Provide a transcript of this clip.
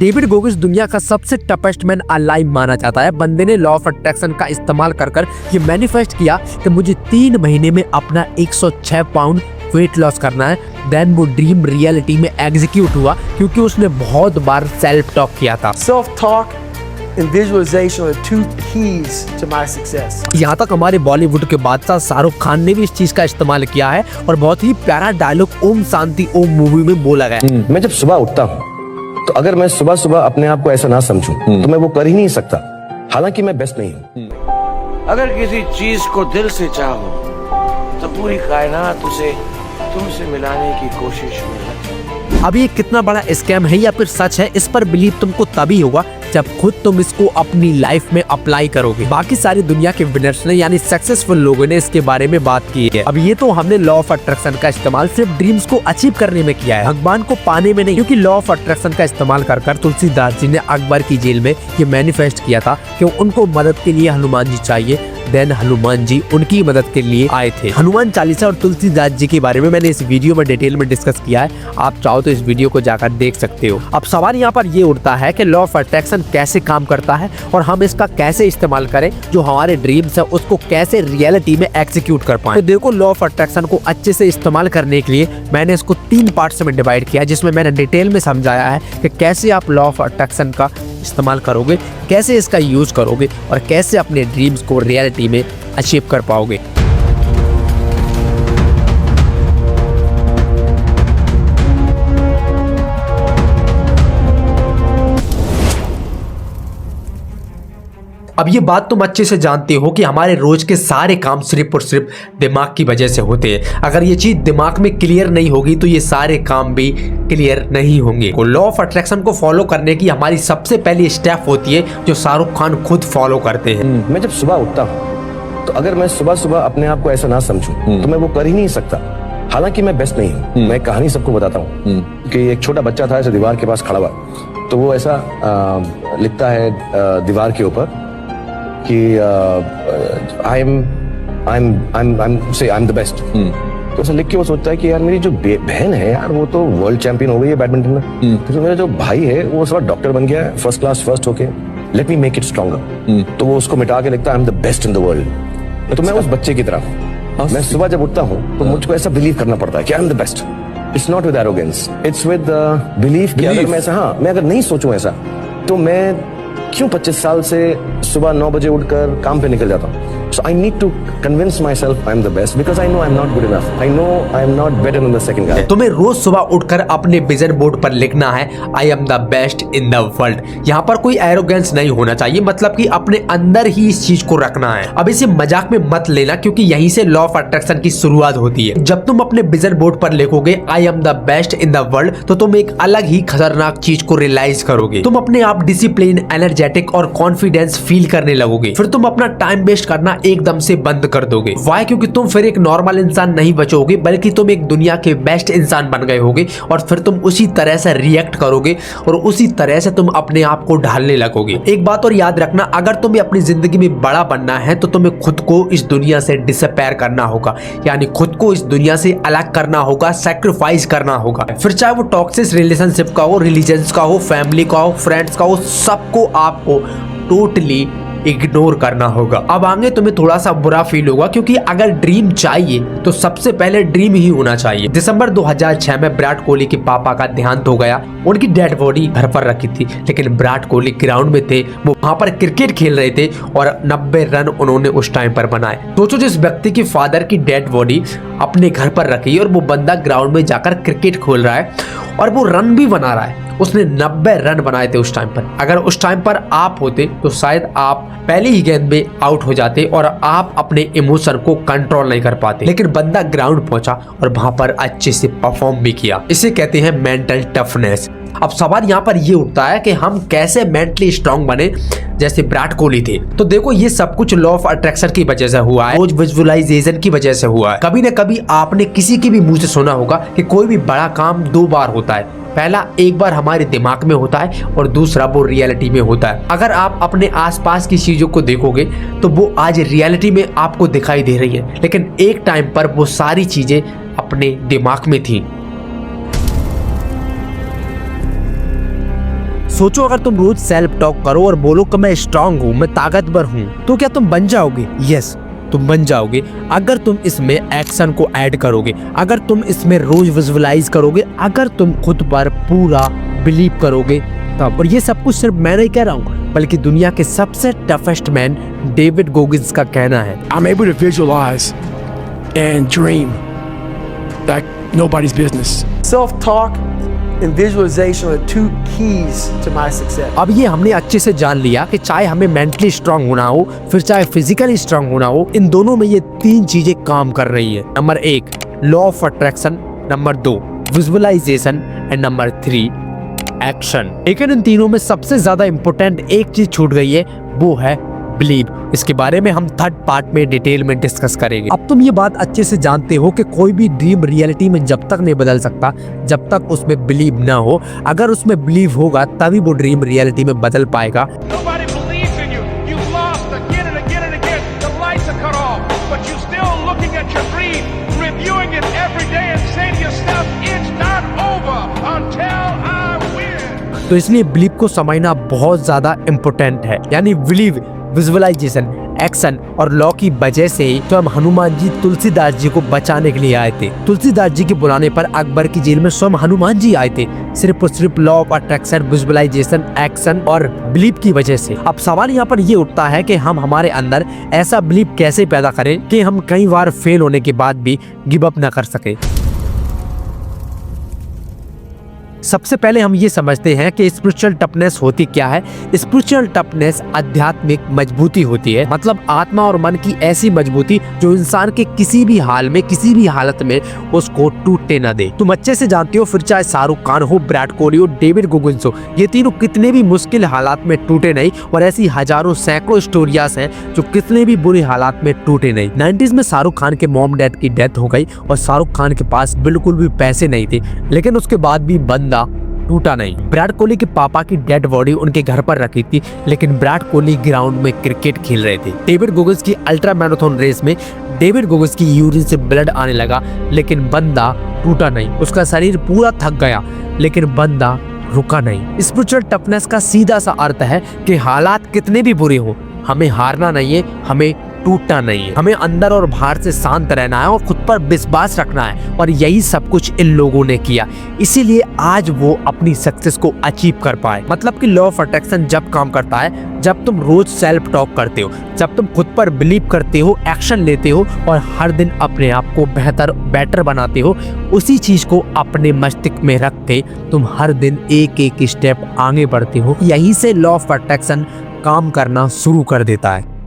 David Goggins दुनिया का सबसे टफेस्ट मैन अलाइव माना जाता है। बंदे ने लॉ ऑफ अट्रैक्शन का इस्तेमाल कर ये मैनिफेस्ट किया कि मुझे 3 महीने में अपना 106 पाउंड वेट लॉस करना है। देन वो ड्रीम रियलिटी में एग्जीक्यूट हुआ क्योंकि उसने बहुत बार सेल्फ टॉक किया था। Self talk and visualization are 2 keys to my success. यहाँ तक हमारे बॉलीवुड के बादशाह शाहरुख खान ने भी इस चीज का इस्तेमाल किया है और बहुत ही प्यारा डायलॉग ओम शांति ओम मूवी में बोला गया। मैं जब सुबह उठता हूँ तो अगर मैं सुबह सुबह अपने आप को ऐसा ना समझूं तो मैं वो कर ही नहीं सकता, हालांकि मैं बेस्ट नहीं हूँ। अगर किसी चीज को दिल से चाहो तो पूरी कायनात उसे तुमसे मिलाने की कोशिश में लगी। अब ये कितना बड़ा स्कैम है या फिर सच है, इस पर बिलीव तुमको तभी होगा जब खुद तुम इसको अपनी लाइफ में अप्लाई करोगे। बाकी सारी दुनिया के विनर्स ने यानी सक्सेसफुल लोगों ने इसके बारे में बात की है। अब ये तो हमने लॉ ऑफ अट्रैक्शन का इस्तेमाल सिर्फ ड्रीम्स को अचीव करने में किया है, भगवान को पाने में नहीं। क्योंकि लॉ ऑफ अट्रैक्शन का इस्तेमाल कर तुलसीदास जी ने अकबर की जेल में ये मैनिफेस्ट किया था कि उनको मदद के लिए हनुमान जी चाहिए। देन हनुमान जी उनकी मदद के लिए आए थे। हनुमान चालीसा और तुलसीदास जी के बारे में मैंने इस वीडियो में डिटेल में डिस्कस किया है, आप चाहो तो इस वीडियो को जाकर देख सकते हो। अब सवाल यहाँ पर ये उठता है कि लॉ ऑफ अट्रैक्शन कैसे काम करता है और हम इसका कैसे इस्तेमाल करें, जो हमारे ड्रीम्स है उसको कैसे रियलिटी में एग्जीक्यूट कर पाए। तो देखो, लॉ ऑफ अट्रैक्शन को अच्छे से इस्तेमाल करने के लिए मैंने इसको 3 पार्ट्स में डिवाइड किया, जिसमें मैंने डिटेल में समझाया है कि कैसे आप लॉ ऑफ अट्रैक्शन का इस्तेमाल करोगे, कैसे इसका यूज करोगे और कैसे अपने ड्रीम्स को रियलिटी में अचीव कर पाओगे। अब ये बात तुम अच्छे से जानते हो कि हमारे रोज के सारे काम सिर्फ और सिर्फ दिमाग की वजह से होते हैं। अगर ये चीज दिमाग में क्लियर नहीं होगी तो ये सारे काम भी क्लियर नहीं होंगे। लॉ ऑफ अट्रैक्शन को फॉलो करने की हमारी सबसे पहली स्टेप होती है जो शाहरुख खान खुद फॉलो करते हैं। मैं जब सुबह उठता हूँ तो अगर मैं सुबह सुबह अपने आप को ऐसा ना समझूं तो मैं वो कर ही नहीं सकता, हालांकि मैं बेस्ट नहीं हूँ। मैं कहानी सबको बताता हूँ कि एक छोटा बच्चा था, ऐसे दीवार के पास खड़ा हुआ, तो वो ऐसा लिखता है दीवार के ऊपर कि I'm the best। तो ऐसा लिख के वो सोचता है कि यार मेरी जो बहन है यार वो तो वर्ल्ड चैंपियन हो गई है बैडमिंटन में, तो मेरा जो भाई है वो सब डॉक्टर बन गया है फर्स्ट क्लास फर्स्ट होके, let me make it stronger. तो वो उसको मिटा के लिखता है I am the best in the world. तो मैं उस बच्चे की तरह मैं सुबह जब उठता हूँ तो मुझको ऐसा बिलीव करना पड़ता है कि I am the best. It's not with arrogance, it's with belief कि अगर मैं ऐसा मैं अगर नहीं सोचूं ऐसा तो मैं क्यों 25 साल से सुबह 9 बजे उठकर काम पे निकल जाता हूँ। So I need to convince myself I'm the best because I know I'm not good enough. I know I'm not better than the second guy. तुम्हें रोज सुबह उठकर अपने विजन बोर्ड पर लिखना है I am the best in the world। यहाँ पर कोई एरोगेंस नहीं होना चाहिए, मतलब कि अपने अंदर ही इस चीज को रखना है। अब इसे मजाक में मत लेना क्योंकि यहीं से लॉ ऑफ अट्रैक्शन की शुरुआत होती है। जब तुम अपने विजन बोर्ड पर लिखोगे I am the best in the world तो तुम एक अलग ही खतरनाक चीज को रियलाइज करोगे। तुम अपने आप डिसिप्लिन, एनर्जेटिक और कॉन्फिडेंस फील करने लगोगे। फिर तुम अपना टाइम वेस्ट करना एकदम से बंद कर दोगे। वाई? क्योंकि तुम फिर एक नॉर्मल इंसान नहीं बचोगे बल्कि तुम एक दुनिया के बेस्ट इंसान बन गए होगे और फिर तुम उसी तरह से रिएक्ट करोगे और उसी तरह से तुम अपने आप को ढालने लगोगे। एक बात और याद रखना, अगर तुम्हें अपनी जिंदगी में बड़ा बनना है तो तुम्हें खुद को इस दुनिया से डिसअपेयर करना होगा, यानी खुद को इस दुनिया से अलग करना होगा, सैक्रिफाइस करना होगा। फिर चाहे वो टॉक्सिक रिलेशनशिप का हो, रिलीजन का हो, फैमिली का हो, फ्रेंड्स का हो, सबको आपको टोटली इग्नोर करना होगा। अब आगे तुम्हें थोड़ा सा बुरा फील होगा क्योंकि अगर ड्रीम चाहिए तो सबसे पहले ड्रीम ही होना चाहिए। दिसंबर 2006 में विराट कोहली के पापा का देहांत हो गया। उनकी डेड बॉडी घर पर रखी थी, लेकिन विराट कोहली ग्राउंड में थे, वो वहां पर क्रिकेट खेल रहे थे और 90 रन उन्होंने उस टाइम पर बनाए। सोचो, जिस व्यक्ति की फादर की डेड बॉडी अपने घर पर रखी और वो बंदा ग्राउंड में जाकर क्रिकेट खेल रहा है और वो रन भी बना रहा है। उसने 90 रन बनाए थे उस टाइम पर। अगर उस टाइम पर आप होते तो शायद आप पहले ही गेंद में आउट हो जाते और आप अपने इमोशन को कंट्रोल नहीं कर पाते, लेकिन बंदा ग्राउंड पहुंचा और वहां पर अच्छे से परफॉर्म भी किया। इसे कहते हैं मेंटल टफनेस। अब सवाल यहाँ पर ये उठता है कि हम कैसे मेंटली स्ट्रांग बने जैसे विराट कोहली थे। तो देखो, ये सब कुछ लॉ ऑफ अट्रैक्शन की वजह से हुआ है, रोज विजुअलाइजेशन की वजह से हुआ है। कभी न कभी आपने किसी के भी मुंह से सुना होगा कि कोई भी बड़ा काम 2 बार होता है। पहला एक बार हमारे दिमाग में होता है और दूसरा वो रियलिटी में होता है। अगर आप अपने आसपास की चीजों को देखोगे तो वो आज रियलिटी में आपको दिखाई दे रही है, लेकिन एक टाइम पर वो सारी चीजें अपने दिमाग में थी। सोचो अगर तुम रोज सेल्फ टॉक करो और बोलो कि मैं स्ट्रांग हूँ, मैं ताकतवर हूँ, तो क्या तुम बन जाओगे? यस, तुम बन जाओगे अगर तुम इसमें एक्शन को ऐड करोगे, अगर तुम इसमें रोज विजुअलाइज करोगे, अगर तुम खुद पर पूरा बिलीव करोगे तब। और ये सब कुछ सिर्फ मैं नहीं कह रहा हूँ, बल्कि दुनिया के सबसे टफेस्ट मैन डेविड गोगिंस का कहना है। I'm able to visualize and dream like nobody's business. Self-talk and visualization are the two keys to my success. अब ये हमने अच्छे से जान लिया कि चाहे हमें मेंटली स्ट्रांग होना हो, फिर चाहे फिजिकली स्ट्रांग होना हो, इन दोनों में ये तीन चीजें काम कर रही है। Number 1 law of attraction, number 2 visualisation and number 3 action. लेकिन इन तीनों में सबसे ज्यादा इंपॉर्टेंट एक चीज छूट गई है, वो है बिलीव। इसके बारे में हम थर्ड पार्ट में डिटेल में डिस्कस करेंगे। अब तुम ये बात अच्छे से जानते हो कि कोई भी ड्रीम रियलिटी में जब तक नहीं बदल सकता जब तक उसमें बिलीव ना हो। अगर उसमें बिलीव होगा तभी वो ड्रीम रियलिटी में बदल पाएगा। Nobody believes in you. You've lost again and again and again. The lights are cut off, but you're still looking at your dream, reviewing it every day and saying to yourself, it's not over until I win. तो इसलिए believe को समझना बहुत ज्यादा important है। यानी believe, visualisation, action और law की वजह से ही तो हम हनुमान जी तुलसीदास जी को बचाने के लिए आए थे। तुलसीदास जी के बुलाने पर अकबर की जेल में स्वयं हनुमान जी आए थे, सिर्फ और सिर्फ law of attraction, visualisation, action और बिलीव की वजह से। अब सवाल यहाँ पर ये उठता है कि हम हमारे अंदर ऐसा बिलीव कैसे पैदा करें कि हम कई बार फेल होने के बाद भी गिव अप न कर सके। सबसे पहले हम ये समझते हैं कि स्पिरिचुअल टफनेस होती क्या है। स्पिरिचुअल टफनेस आध्यात्मिक मजबूती होती है, मतलब आत्मा और मन की ऐसी मजबूती जो इंसान के किसी भी हाल में, किसी भी हालत में उसको टूटने न दे। तुम अच्छे से जानते हो, फिर चाहे शाहरुख खान हो, विराट कोहली हो, डेविड गोगिंस हो, ये तीनों कितने भी मुश्किल हालात में टूटे नहीं। और ऐसी हजारों सैकड़ों स्टोरियाज हैं जो कितने भी बुरे हालात में टूटे नहीं। 90s में शाहरुख खान के मॉम डैड की डेथ हो गई और शाहरुख खान के पास बिल्कुल भी पैसे नहीं थे, लेकिन उसके बाद भी बंदा टूटा नहीं। विराट कोहली के पापा की डेड बॉडी उनके घर पर रखी थी, लेकिन विराट कोहली ग्राउंड में क्रिकेट खेल रहे थे। डेविड गोगिंस की अल्ट्रा मैराथन रेस में डेविड गोगिंस की यूरिन से ब्लड आने लगा, लेकिन बंदा टूटा नहीं। उसका शरीर पूरा थक गया, लेकिन बंदा रुका नहीं। स्पिरिचुअल टफनेस का सीधा सा अर्थ है कि हालात कितने भी बुरे हो, हमें हारना नहीं है, हमें टूटना नहीं है, हमें अंदर और बाहर से शांत रहना है और खुद पर विश्वास रखना है। और यही सब कुछ इन लोगों ने किया, इसीलिए आज वो अपनी सक्सेस को अचीव कर पाए। मतलब कि लॉ ऑफ अट्रैक्शन जब काम करता है, जब तुम रोज सेल्फ टॉक करते हो, जब तुम खुद पर बिलीव करते हो, एक्शन लेते हो और हर दिन अपने आप को बेटर बनाते हो, उसी चीज को अपने मस्तिष्क में रख के तुम हर दिन एक एक स्टेप आगे बढ़ते हो। यहीं से लॉ ऑफ अट्रैक्शन काम करना शुरू कर देता है।